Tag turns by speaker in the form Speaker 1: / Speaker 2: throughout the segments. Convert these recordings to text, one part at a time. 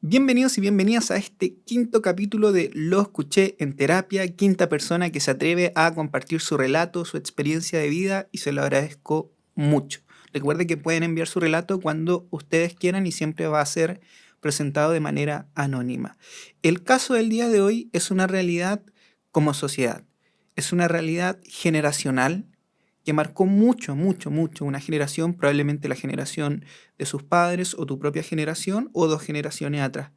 Speaker 1: Bienvenidos y bienvenidas a este quinto capítulo de Lo escuché en terapia, quinta persona que se atreve a compartir su relato, su experiencia de vida y se lo agradezco mucho. Recuerde que pueden enviar su relato cuando ustedes quieran y siempre va a ser presentado de manera anónima. El caso del día de hoy es una realidad como sociedad, es una realidad generacional que marcó mucho una generación, probablemente la generación de sus padres o tu propia generación o dos generaciones atrás.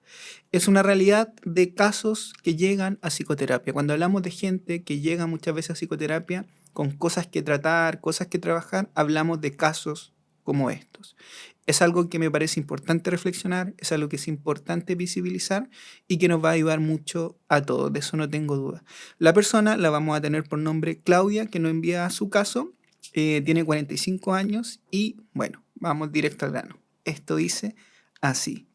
Speaker 1: Es una realidad de casos que llegan a psicoterapia. Cuando hablamos de gente que llega muchas veces a psicoterapia con cosas que tratar, cosas que trabajar, hablamos de casos como estos. Es algo que me parece importante reflexionar, es algo que es importante visibilizar y que nos va a ayudar mucho a todos, de eso no tengo duda. La persona la vamos a tener por nombre Claudia, que nos envía su caso, tiene 45 años y bueno, vamos directo al grano. Esto dice así.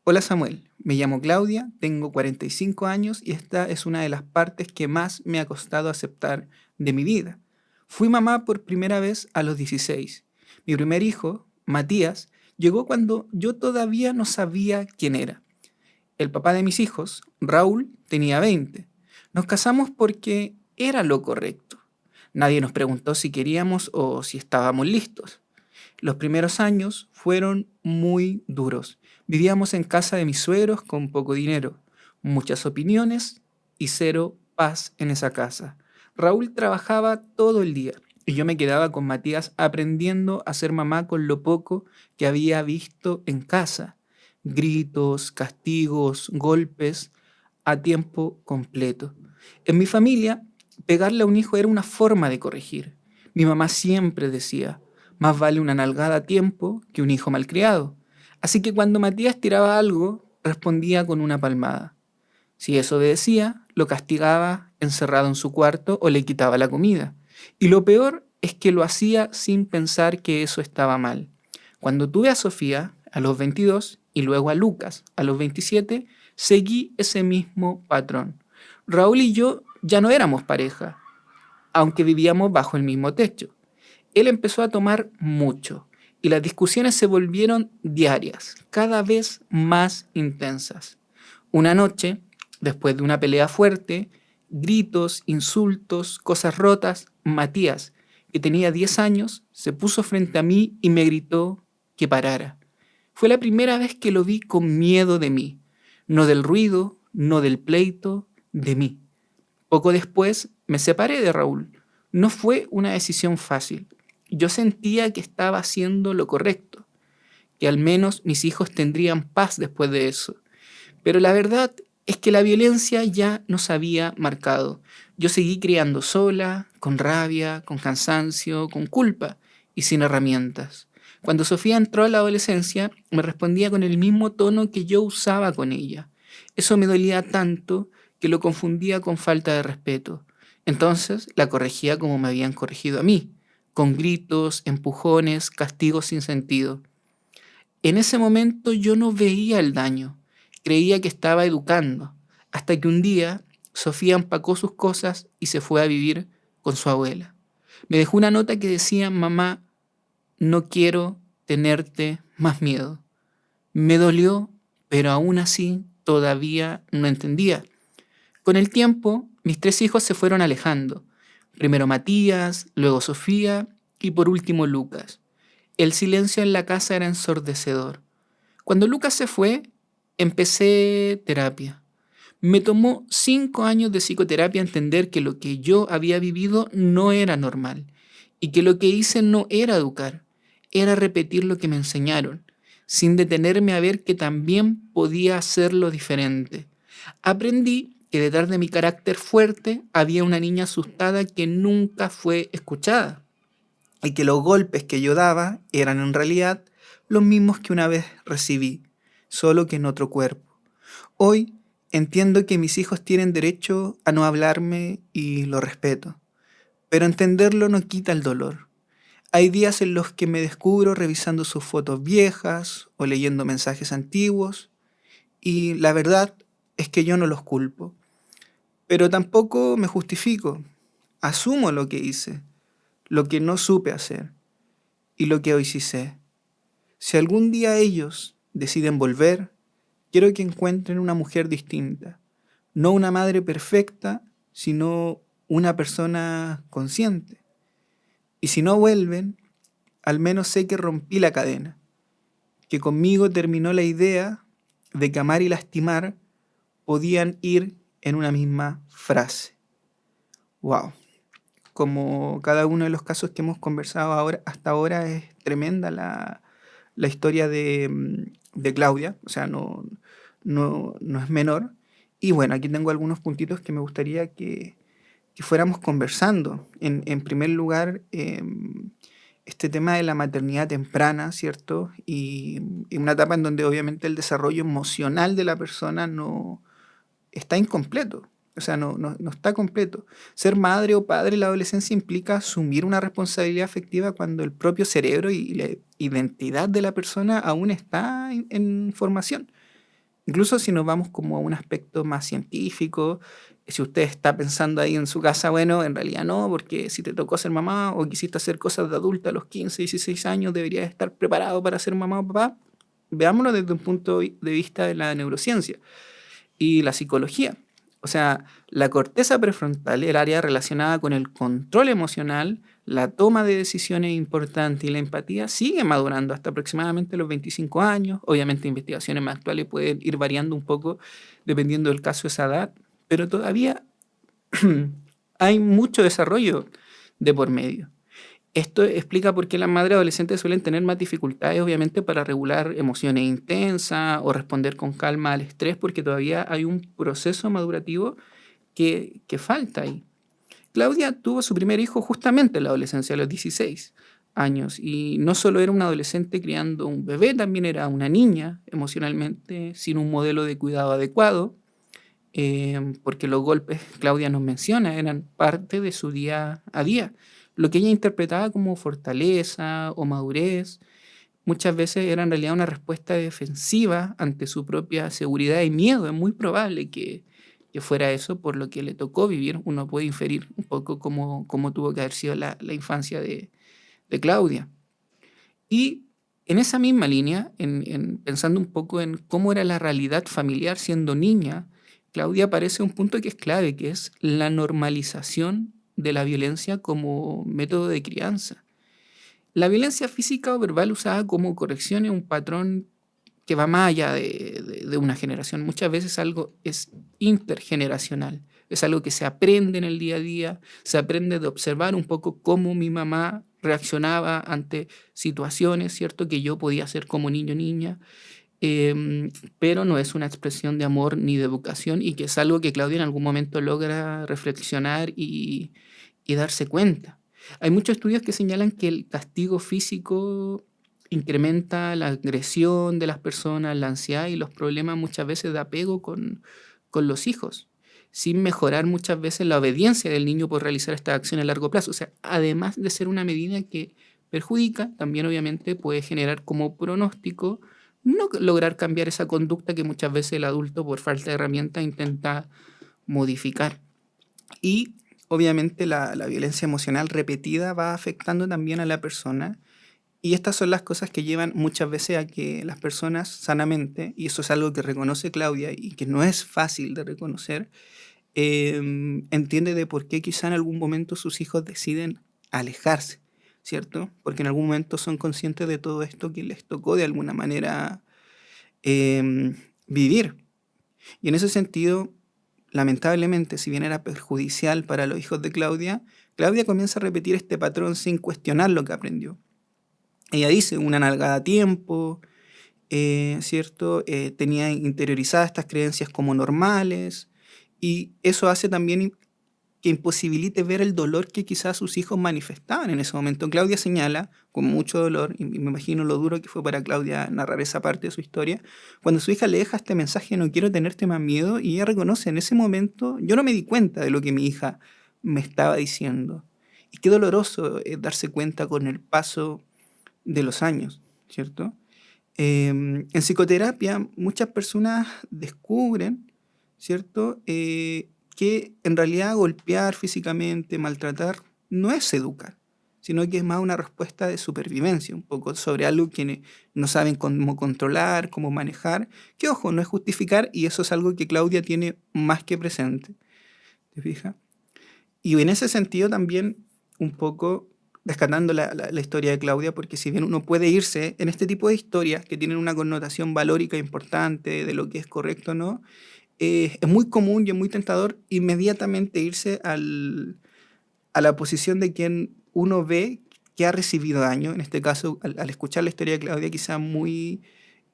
Speaker 1: Hola Samuel, me llamo Claudia, tengo 45 años y esta es una de las partes que más me ha costado aceptar de mi vida. Fui mamá por primera vez a los 16. Mi primer hijo, Matías, llegó cuando yo todavía no sabía quién era. El papá de mis hijos, Raúl, tenía 20. Nos casamos porque era lo correcto. Nadie nos preguntó si queríamos o si estábamos listos. Los primeros años fueron muy duros. Vivíamos en casa de mis suegros con poco dinero, muchas opiniones y cero paz en esa casa. Raúl trabajaba todo el día y yo me quedaba con Matías aprendiendo a ser mamá con lo poco que había visto en casa. Gritos, castigos, golpes a tiempo completo. En mi familia, pegarle a un hijo era una forma de corregir. Mi mamá siempre decía, más vale una nalgada a tiempo que un hijo malcriado. Así que cuando Matías tiraba algo, respondía con una palmada. Si desobedecía, lo castigaba encerrado en su cuarto o le quitaba la comida. Y lo peor es que lo hacía sin pensar que eso estaba mal. Cuando tuve a Sofía a los 22 y luego a Lucas a los 27, seguí ese mismo patrón. Raúl y yo ya no éramos pareja, aunque vivíamos bajo el mismo techo. Él empezó a tomar mucho y las discusiones se volvieron diarias, cada vez más intensas. Una noche, después de una pelea fuerte, gritos, insultos, cosas rotas, Matías, que tenía 10 años, se puso frente a mí y me gritó que parara. Fue la primera vez que lo vi con miedo de mí, no del ruido, no del pleito, de mí. Poco después me separé de Raúl. No fue una decisión fácil. Yo sentía que estaba haciendo lo correcto, que al menos mis hijos tendrían paz después de eso. Pero la verdad es que la violencia ya nos había marcado. Yo seguí criando sola, con rabia, con cansancio, con culpa y sin herramientas. Cuando Sofía entró a la adolescencia, me respondía con el mismo tono que yo usaba con ella. Eso me dolía tanto que lo confundía con falta de respeto. Entonces la corregía como me habían corregido a mí, con gritos, empujones, castigos sin sentido. En ese momento yo no veía el daño, creía que estaba educando, hasta que un día Sofía empacó sus cosas y se fue a vivir con su abuela. Me dejó una nota que decía, mamá, no quiero tenerte más miedo. Me dolió, pero aún así todavía no entendía. Con el tiempo, mis 3 hijos se fueron alejando. Primero Matías, luego Sofía y por último Lucas. El silencio en la casa era ensordecedor. Cuando Lucas se fue, empecé terapia. Me tomó 5 años de psicoterapia entender que lo que yo había vivido no era normal y que lo que hice no era educar, era repetir lo que me enseñaron, sin detenerme a ver que también podía hacerlo diferente. Aprendí que detrás de mi carácter fuerte había una niña asustada que nunca fue escuchada y que los golpes que yo daba eran en realidad los mismos que una vez recibí, solo que en otro cuerpo. Hoy entiendo que mis hijos tienen derecho a no hablarme y lo respeto, pero entenderlo no quita el dolor. Hay días en los que me descubro revisando sus fotos viejas o leyendo mensajes antiguos y la verdad es que yo no los culpo, pero tampoco me justifico. Asumo lo que hice, lo que no supe hacer y lo que hoy sí sé. Si algún día ellos deciden volver, quiero que encuentren una mujer distinta. No una madre perfecta, sino una persona consciente. Y si no vuelven, al menos sé que rompí la cadena, que conmigo terminó la idea de que amar y lastimar podían ir en una misma frase. Wow. Como cada uno de los casos que hemos conversado hasta ahora, es tremenda la historia de Claudia, o sea, no es menor. Y bueno, aquí tengo algunos puntitos que me gustaría que fuéramos conversando. En primer lugar, este tema de la maternidad temprana, ¿cierto? Y una etapa en donde obviamente el desarrollo emocional de la persona no está incompleto. O sea, no está completo. Ser madre o padre en la adolescencia implica asumir una responsabilidad afectiva cuando el propio cerebro y la identidad de la persona aún está en formación. Incluso si nos vamos como a un aspecto más científico, si usted está pensando ahí en su casa, bueno, en realidad no, porque si te tocó ser mamá o quisiste hacer cosas de adulta a los 15, 16 años, deberías estar preparado para ser mamá o papá. Veámoslo desde un punto de vista de la neurociencia y la psicología. O sea, la corteza prefrontal, el área relacionada con el control emocional, la toma de decisiones importantes y la empatía, sigue madurando hasta aproximadamente los 25 años. Obviamente, investigaciones más actuales pueden ir variando un poco dependiendo del caso de esa edad, pero todavía hay mucho desarrollo de por medio. Esto explica por qué las madres adolescentes suelen tener más dificultades, obviamente, para regular emociones intensas o responder con calma al estrés, porque todavía hay un proceso madurativo que falta ahí. Claudia tuvo su primer hijo justamente en la adolescencia, a los 16 años, y no solo era una adolescente criando un bebé, también era una niña emocionalmente, sin un modelo de cuidado adecuado, porque los golpes, Claudia nos menciona, eran parte de su día a día. Lo que ella interpretaba como fortaleza o madurez, muchas veces era en realidad una respuesta defensiva ante su propia seguridad y miedo. Es muy probable que fuera eso por lo que le tocó vivir. Uno puede inferir un poco cómo tuvo que haber sido la infancia de Claudia. Y en esa misma línea, pensando un poco en cómo era la realidad familiar siendo niña, Claudia aparece un punto que es clave, que es la normalización de la violencia como método de crianza. La violencia física o verbal usada como corrección es un patrón que va más allá de una generación. Muchas veces algo es intergeneracional. Es algo que se aprende en el día a día, se aprende de observar un poco cómo mi mamá reaccionaba ante situaciones, ¿cierto? Que yo podía hacer como niño o niña, pero no es una expresión de amor ni de educación y que es algo que Claudia en algún momento logra reflexionar y darse cuenta. Hay muchos estudios que señalan que el castigo físico incrementa la agresión de las personas, la ansiedad y los problemas muchas veces de apego con los hijos, sin mejorar muchas veces la obediencia del niño por realizar esta acción a largo plazo. O sea, además de ser una medida que perjudica, también obviamente puede generar como pronóstico no lograr cambiar esa conducta que muchas veces el adulto por falta de herramientas intenta modificar. Y obviamente la violencia emocional repetida va afectando también a la persona. Y estas son las cosas que llevan muchas veces a que las personas sanamente, y eso es algo que reconoce Claudia y que no es fácil de reconocer, entiende de por qué quizá en algún momento sus hijos deciden alejarse, ¿cierto? Porque en algún momento son conscientes de todo esto que les tocó de alguna manera vivir. Y en ese sentido, lamentablemente, si bien era perjudicial para los hijos de Claudia, Claudia comienza a repetir este patrón sin cuestionar lo que aprendió. Ella dice, una nalgada a tiempo, ¿cierto? Tenía interiorizadas estas creencias como normales y eso hace también que imposibilite ver el dolor que quizás sus hijos manifestaban en ese momento. Claudia señala, con mucho dolor, y me imagino lo duro que fue para Claudia narrar esa parte de su historia, cuando su hija le deja este mensaje, no quiero tenerte más miedo, y ella reconoce, en ese momento yo no me di cuenta de lo que mi hija me estaba diciendo. Y qué doloroso es darse cuenta con el paso de los años, ¿cierto? En psicoterapia muchas personas descubren, ¿cierto? Que en realidad golpear físicamente, maltratar, no es educar, sino que es más una respuesta de supervivencia, un poco sobre algo que no saben cómo controlar, cómo manejar, que ojo, no es justificar, y eso es algo que Claudia tiene más que presente, ¿te fijas? Y en ese sentido también un poco rescatando la historia de Claudia, porque si bien uno puede irse en este tipo de historias que tienen una connotación valórica importante de lo que es correcto o no, es muy común y es muy tentador inmediatamente irse a la posición de quien uno ve que ha recibido daño. En este caso, al escuchar la historia de Claudia, quizá es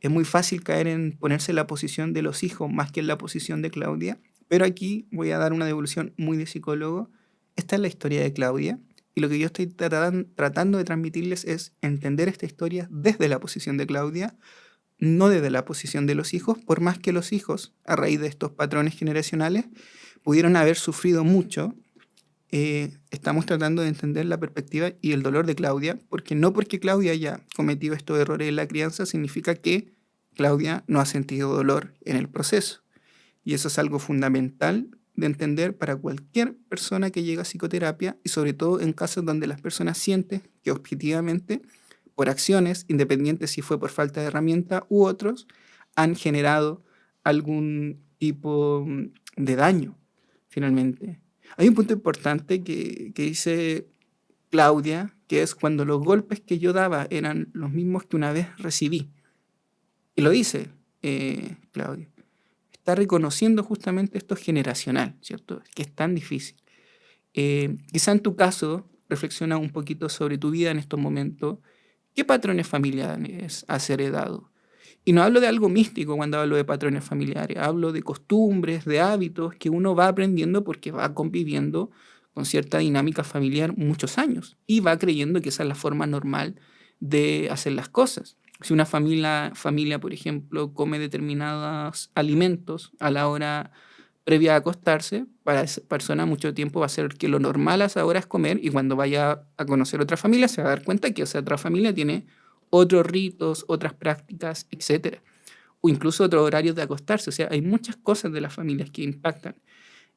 Speaker 1: muy fácil caer en ponerse en la posición de los hijos más que en la posición de Claudia. Pero aquí voy a dar una devolución muy de psicólogo. Esta es la historia de Claudia. Y lo que yo estoy tratando de transmitirles es entender esta historia desde la posición de Claudia, no desde la posición de los hijos, por más que los hijos, a raíz de estos patrones generacionales, pudieron haber sufrido mucho. Estamos tratando de entender la perspectiva y el dolor de Claudia, porque no porque Claudia haya cometido estos errores en la crianza significa que Claudia no ha sentido dolor en el proceso. Y eso es algo fundamental de entender para cualquier persona que llega a psicoterapia, y sobre todo en casos donde las personas sienten que objetivamente, por acciones, independientes si fue por falta de herramienta u otros, han generado algún tipo de daño, finalmente. Hay un punto importante que dice Claudia, que es cuando los golpes que yo daba eran los mismos que una vez recibí. Y lo dice Claudia. Está reconociendo justamente esto generacional, ¿cierto? Que es tan difícil. Quizá en tu caso, reflexiona un poquito sobre tu vida en estos momentos. ¿Qué patrones familiares has heredado? Y no hablo de algo místico cuando hablo de patrones familiares, hablo de costumbres, de hábitos que uno va aprendiendo porque va conviviendo con cierta dinámica familiar muchos años y va creyendo que esa es la forma normal de hacer las cosas. Si una familia, por ejemplo, come determinados alimentos a la hora previa a acostarse, para esa persona mucho tiempo va a ser que lo normal a esa hora es comer, y cuando vaya a conocer otra familia se va a dar cuenta que esa otra familia tiene otros ritos, otras prácticas, etcétera, o incluso otros horarios de acostarse. O sea, hay muchas cosas de las familias que impactan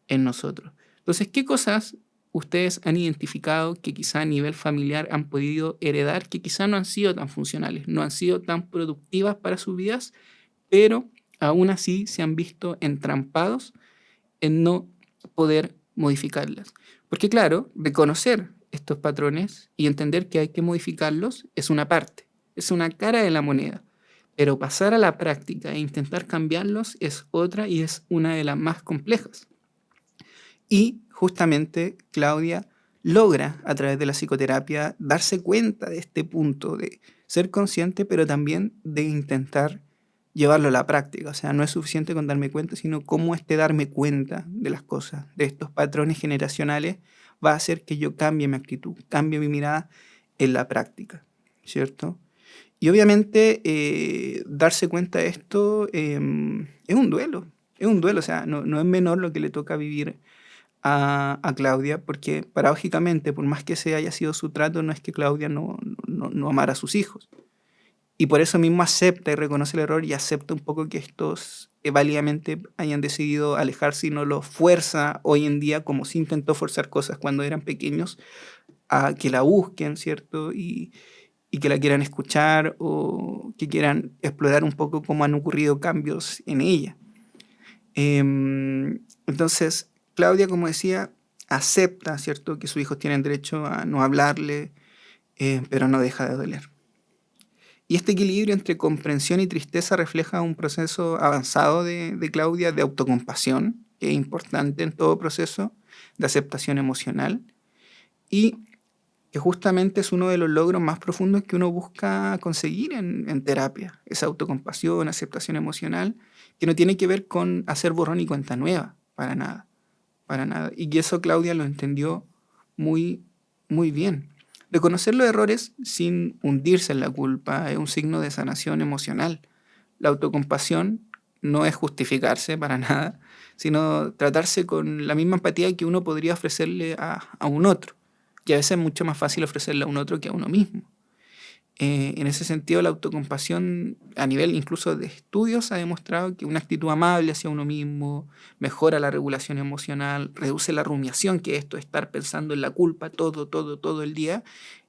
Speaker 1: en nosotros. Entonces, ¿qué cosas ustedes han identificado que quizá a nivel familiar han podido heredar, que quizá no han sido tan funcionales, no han sido tan productivas para sus vidas, pero aún así se han visto entrampados en no poder modificarlas? Porque claro, reconocer estos patrones y entender que hay que modificarlos es una parte, es una cara de la moneda, pero pasar a la práctica e intentar cambiarlos es otra, y es una de las más complejas. Y justamente Claudia logra a través de la psicoterapia darse cuenta de este punto de ser consciente, pero también de intentar llevarlo a la práctica. O sea, no es suficiente con darme cuenta, sino cómo este darme cuenta de las cosas, de estos patrones generacionales, va a hacer que yo cambie mi actitud, cambie mi mirada en la práctica, ¿cierto? Y obviamente darse cuenta de esto es un duelo, o sea, no es menor lo que le toca vivir a Claudia, porque paradójicamente, por más que ese haya sido su trato, no es que Claudia no amara a sus hijos. Y por eso mismo acepta y reconoce el error, y acepta un poco que estos válidamente hayan decidido alejarse, y no los fuerza hoy en día, como sí intentó forzar cosas cuando eran pequeños, a que la busquen, ¿cierto? Y que la quieran escuchar, o que quieran explorar un poco cómo han ocurrido cambios en ella. Entonces, Claudia, como decía, acepta, ¿cierto?, que sus hijos tienen derecho a no hablarle, pero no deja de doler. Y este equilibrio entre comprensión y tristeza refleja un proceso avanzado de Claudia de autocompasión, que es importante en todo proceso, de aceptación emocional, y que justamente es uno de los logros más profundos que uno busca conseguir en terapia, esa autocompasión, aceptación emocional, que no tiene que ver con hacer borrón y cuenta nueva, para nada, para nada. Y que eso Claudia lo entendió muy, muy bien. Reconocer los errores sin hundirse en la culpa es un signo de sanación emocional. La autocompasión no es justificarse para nada, sino tratarse con la misma empatía que uno podría ofrecerle a un otro. Y a veces es mucho más fácil ofrecerle a un otro que a uno mismo. En ese sentido, la autocompasión, a nivel incluso de estudios, ha demostrado que una actitud amable hacia uno mismo mejora la regulación emocional, reduce la rumiación, que es esto de estar pensando en la culpa todo el día,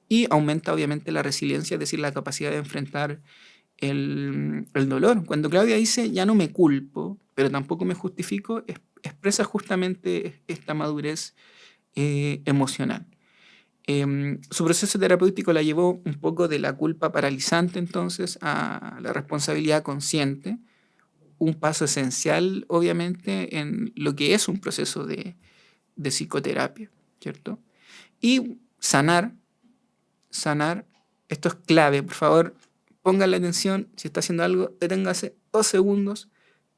Speaker 1: y aumenta obviamente la resiliencia, es decir, la capacidad de enfrentar el dolor. Cuando Claudia dice, ya no me culpo, pero tampoco me justifico, expresa justamente esta madurez emocional. Su proceso terapéutico la llevó un poco de la culpa paralizante entonces a la responsabilidad consciente, un paso esencial obviamente en lo que es un proceso de psicoterapia, ¿cierto? Y sanar, esto es clave, por favor, pongan la atención, si está haciendo algo, deténgase 2 segundos.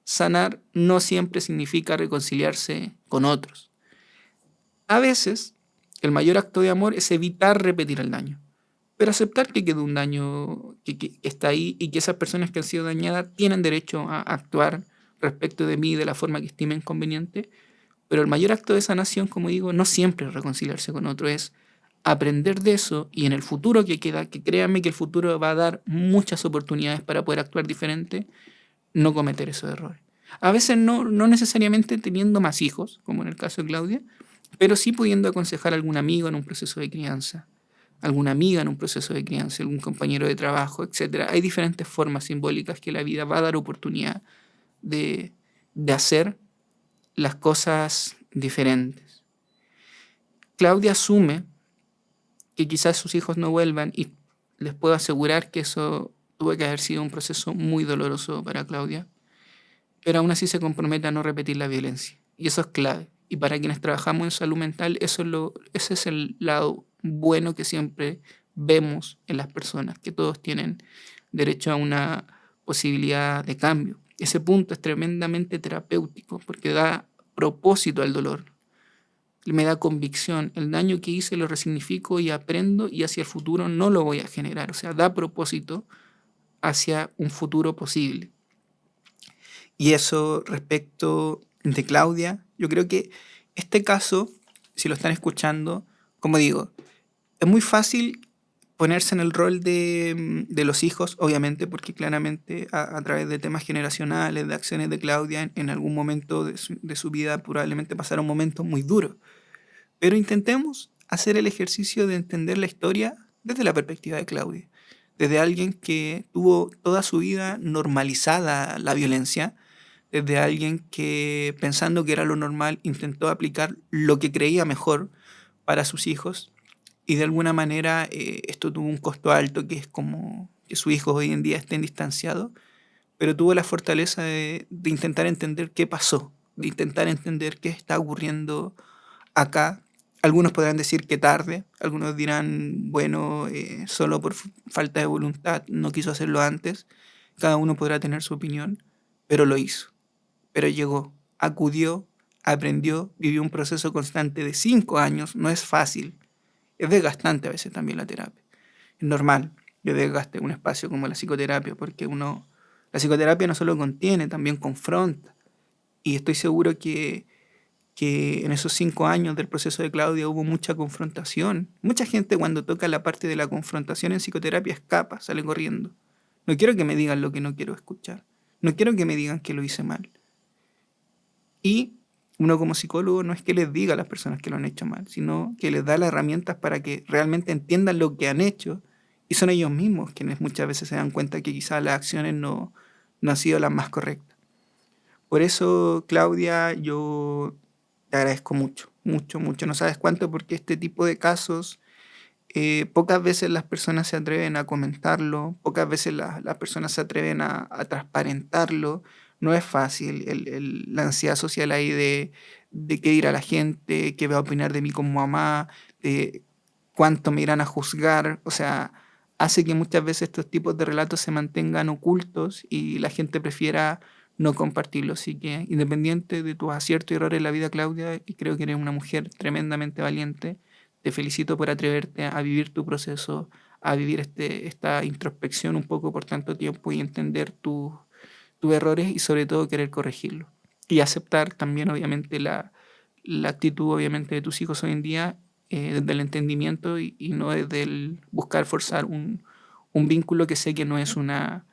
Speaker 1: Sanar no siempre significa reconciliarse con otros. A veces, el mayor acto de amor es evitar repetir el daño, pero aceptar que quedó un daño que está ahí y que esas personas que han sido dañadas tienen derecho a actuar respecto de mí de la forma que estimen conveniente. Pero el mayor acto de sanación, como digo, no siempre es reconciliarse con otro, es aprender de eso y en el futuro que queda, que créanme que el futuro va a dar muchas oportunidades para poder actuar diferente, no cometer esos errores. A veces no necesariamente teniendo más hijos, como en el caso de Claudia, pero sí pudiendo aconsejar a algún amigo en un proceso de crianza, alguna amiga en un proceso de crianza, algún compañero de trabajo, etc. Hay diferentes formas simbólicas que la vida va a dar oportunidad de hacer las cosas diferentes. Claudia asume que quizás sus hijos no vuelvan y les puedo asegurar que eso tuvo que haber sido un proceso muy doloroso para Claudia, pero aún así se compromete a no repetir la violencia. Y eso es clave. Y para quienes trabajamos en salud mental, ese es el lado bueno que siempre vemos en las personas, que todos tienen derecho a una posibilidad de cambio. Ese punto es tremendamente terapéutico porque da propósito al dolor, me da convicción. El daño que hice lo resignifico y aprendo y hacia el futuro no lo voy a generar. O sea, da propósito hacia un futuro posible. Y eso respecto de Claudia, yo creo que este caso, si lo están escuchando, como digo, es muy fácil ponerse en el rol de los hijos, obviamente, porque claramente a través de temas generacionales, de acciones de Claudia, en algún momento de su vida probablemente pasaron momentos muy duros. Pero intentemos hacer el ejercicio de entender la historia desde la perspectiva de Claudia, desde alguien que tuvo toda su vida normalizada la violencia, desde alguien que pensando que era lo normal intentó aplicar lo que creía mejor para sus hijos y de alguna manera esto tuvo un costo alto que es como que sus hijos hoy en día estén distanciados, pero tuvo la fortaleza de intentar entender qué pasó, de intentar entender qué está ocurriendo acá. Algunos podrán decir que tarde, algunos dirán, bueno, solo por falta de voluntad no quiso hacerlo antes. Cada uno podrá tener su opinión, pero lo hizo. Pero llegó, acudió, aprendió, vivió un proceso constante de 5 años. No es fácil, es desgastante a veces también la terapia. Es normal que desgaste un espacio como la psicoterapia, porque la psicoterapia no solo contiene, también confronta. Y estoy seguro que en esos 5 años del proceso de Claudia hubo mucha confrontación. Mucha gente cuando toca la parte de la confrontación en psicoterapia escapa, sale corriendo. No quiero que me digan lo que no quiero escuchar. No quiero que me digan que lo hice mal. Y uno como psicólogo no es que les diga a las personas que lo han hecho mal, sino que les da las herramientas para que realmente entiendan lo que han hecho. Y son ellos mismos quienes muchas veces se dan cuenta que quizás las acciones no han sido las más correctas. Por eso, Claudia, yo te agradezco mucho, mucho, mucho. No sabes cuánto, porque este tipo de casos, pocas veces las personas se atreven a comentarlo, pocas veces las personas se atreven a transparentarlo. No es fácil la ansiedad social ahí de qué dirá la gente, qué va a opinar de mí como mamá, de cuánto me irán a juzgar. O sea, hace que muchas veces estos tipos de relatos se mantengan ocultos y la gente prefiera no compartirlo. Así que, independiente de tus aciertos y errores en la vida, Claudia, y creo que eres una mujer tremendamente valiente, te felicito por atreverte a vivir tu proceso, a vivir esta introspección un poco por tanto tiempo y entender tus errores y sobre todo querer corregirlos. Y aceptar también, obviamente, la actitud, obviamente, de tus hijos hoy en día desde el entendimiento y no desde el buscar forzar un vínculo que sé que no es una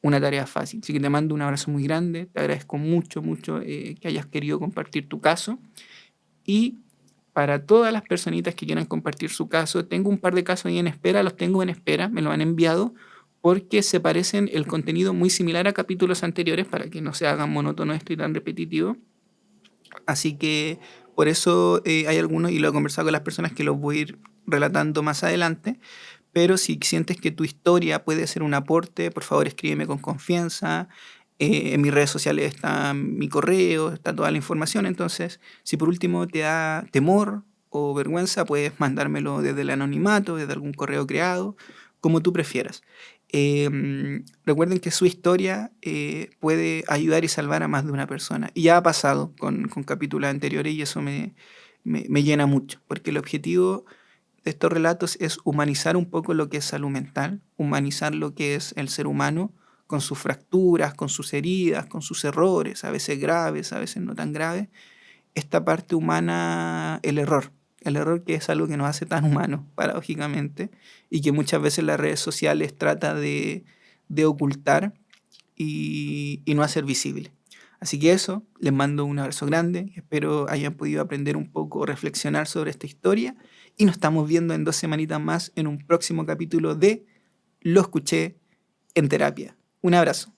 Speaker 1: tarea fácil. Así que te mando un abrazo muy grande, te agradezco mucho, mucho que hayas querido compartir tu caso y para todas las personitas que quieran compartir su caso. Tengo un par de casos ahí en espera, los tengo en espera, me lo han enviado, porque se parecen el contenido muy similar a capítulos anteriores para que no se hagan monótono esto y tan repetitivo. Así que por eso hay algunos, y lo he conversado con las personas, que los voy a ir relatando más adelante. Pero si sientes que tu historia puede ser un aporte, por favor escríbeme con confianza. En mis redes sociales está mi correo, está toda la información. Entonces, si por último te da temor o vergüenza, puedes mandármelo desde el anonimato, desde algún correo creado, como tú prefieras. Recuerden que su historia puede ayudar y salvar a más de una persona. Y ya ha pasado con capítulos anteriores, y eso me llena mucho, porque el objetivo de estos relatos es humanizar un poco lo que es salud mental, humanizar lo que es el ser humano, con sus fracturas, con sus heridas, con sus errores, a veces graves, a veces no tan graves. Esta parte humana, el error que es algo que nos hace tan humanos, paradójicamente, y que muchas veces las redes sociales trata de ocultar y no hacer visible. Así que eso, les mando un abrazo grande, espero hayan podido aprender un poco, reflexionar sobre esta historia, y nos estamos viendo en 2 semanitas más en un próximo capítulo de Lo escuché en terapia. Un abrazo.